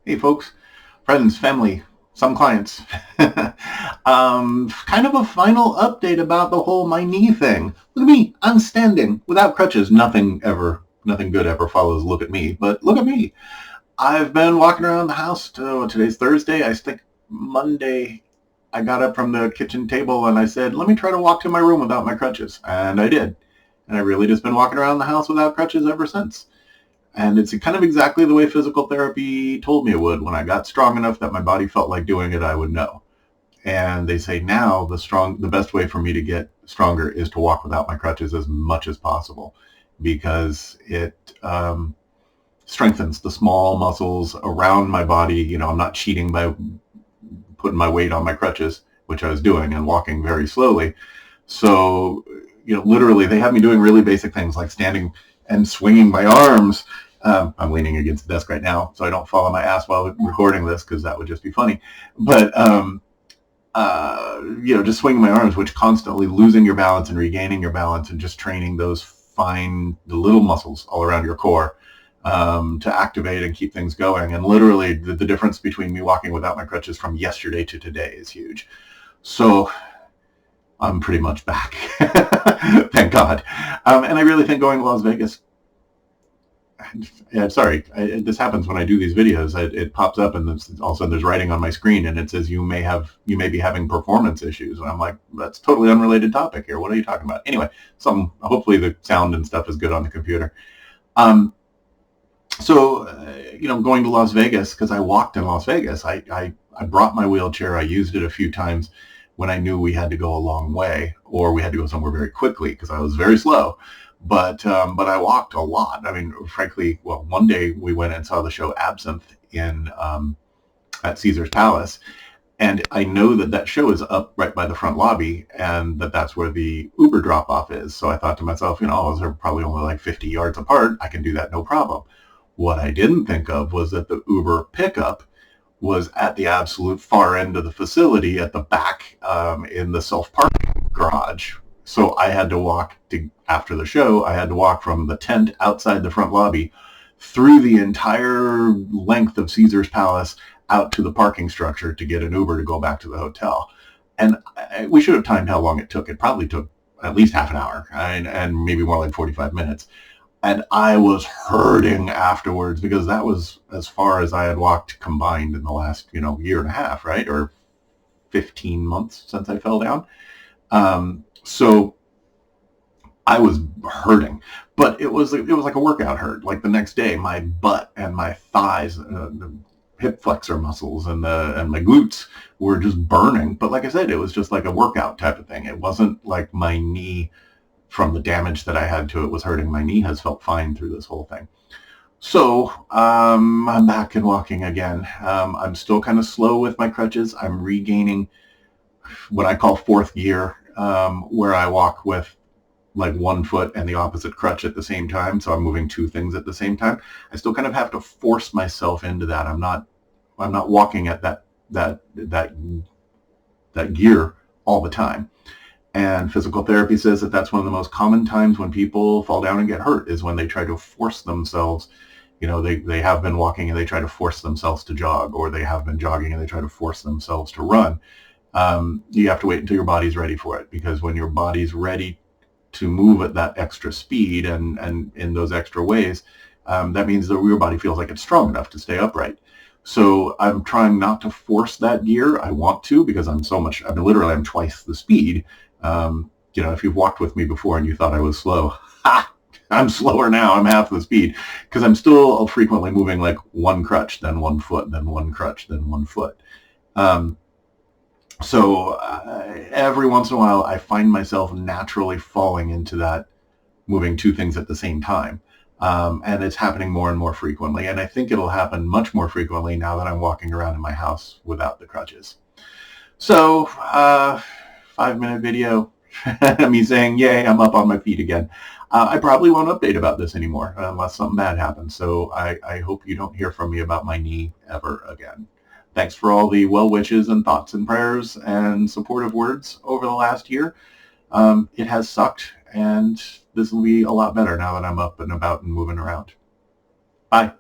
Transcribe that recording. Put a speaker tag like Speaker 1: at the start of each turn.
Speaker 1: Hey folks, friends, family, some clients. Kind of a final update about the whole my knee thing. Look at me, I'm standing without crutches. Nothing good ever follows look at me, but look at me. I've been walking around the house. Today's Thursday. I think Monday I got up from the kitchen table and I said, let me try to walk to my room without my crutches. And I did. And I really just been walking around the house without crutches ever since. And it's kind of exactly the way physical therapy told me it would. When I got strong enough that my body felt like doing it, I would know. And they say now the best way for me to get stronger is to walk without my crutches as much as possible, because it strengthens the small muscles around my body. I'm not cheating by putting my weight on my crutches, which I was doing, and walking very slowly. So, literally, they have me doing really basic things like standing and swinging my arms. I'm leaning against the desk right now, so I don't fall on my ass while recording this, because that would just be funny. But just swinging my arms, which constantly losing your balance and regaining your balance, and just training those the little muscles all around your core to activate and keep things going. And literally, the difference between me walking without my crutches from yesterday to today is huge. So I'm pretty much back. Thank God. And I really think going to Las Vegas, sorry, this happens when I do these videos. It pops up and all of a sudden there's writing on my screen and it says you may be having performance issues. And I'm like, that's a totally unrelated topic here. What are you talking about? Anyway, hopefully the sound and stuff is good on the computer. Going to Las Vegas, because I walked in Las Vegas, I brought my wheelchair. I used it a few times when I knew we had to go a long way or we had to go somewhere very quickly, because I was very slow. But I walked a lot. I mean, frankly, one day we went and saw the show Absinthe at Caesar's Palace, and I know that show is up right by the front lobby, and that's where the Uber drop-off is. So I thought to myself, they're probably only like 50 yards apart. I can do that, no problem. What I didn't think of was that the Uber pickup was at the absolute far end of the facility at the back in the self-parking garage. So I had to walk after the show. I had to walk from the tent outside the front lobby through the entire length of Caesar's Palace out to the parking structure to get an Uber to go back to the hotel. And we should have timed how long it took. It probably took at least half an hour, and maybe more like 45 minutes. And I was hurting afterwards, because that was as far as I had walked combined in the last, year and a half, right? Or 15 months since I fell down. So I was hurting, but it was like a workout hurt. Like the next day, my butt and my thighs, the hip flexor muscles and my glutes were just burning. But like I said, it was just like a workout type of thing. It wasn't like my knee, from the damage that I had to it, was hurting. My knee has felt fine through this whole thing. So I'm back and walking again. I'm still kind of slow with my crutches. I'm regaining what I call fourth gear, where I walk with like one foot and the opposite crutch at the same time. So I'm moving two things at the same time. I still kind of have to force myself into that. I'm not walking at that gear all the time. And physical therapy says that that's one of the most common times when people fall down and get hurt, is when they try to force themselves. They have been walking and they try to force themselves to jog, or they have been jogging and they try to force themselves to run. You have to wait until your body's ready for it, because when your body's ready to move at that extra speed and in those extra ways, that means that your body feels like it's strong enough to stay upright. So I'm trying not to force that gear. I want to, because I'm twice the speed. If you've walked with me before and you thought I was slow, I'm slower now. I'm half the speed, because I'm still frequently moving like one crutch, then one foot, then one crutch, then one foot. So every once in a while, I find myself naturally falling into that, moving two things at the same time. And it's happening more and more frequently. And I think it'll happen much more frequently now that I'm walking around in my house without the crutches. So 5-minute video, me saying, yay, I'm up on my feet again. I probably won't update about this anymore unless something bad happens. So I hope you don't hear from me about my knee ever again. Thanks for all the well wishes and thoughts and prayers and supportive words over the last year. It has sucked, and this will be a lot better now that I'm up and about and moving around. Bye.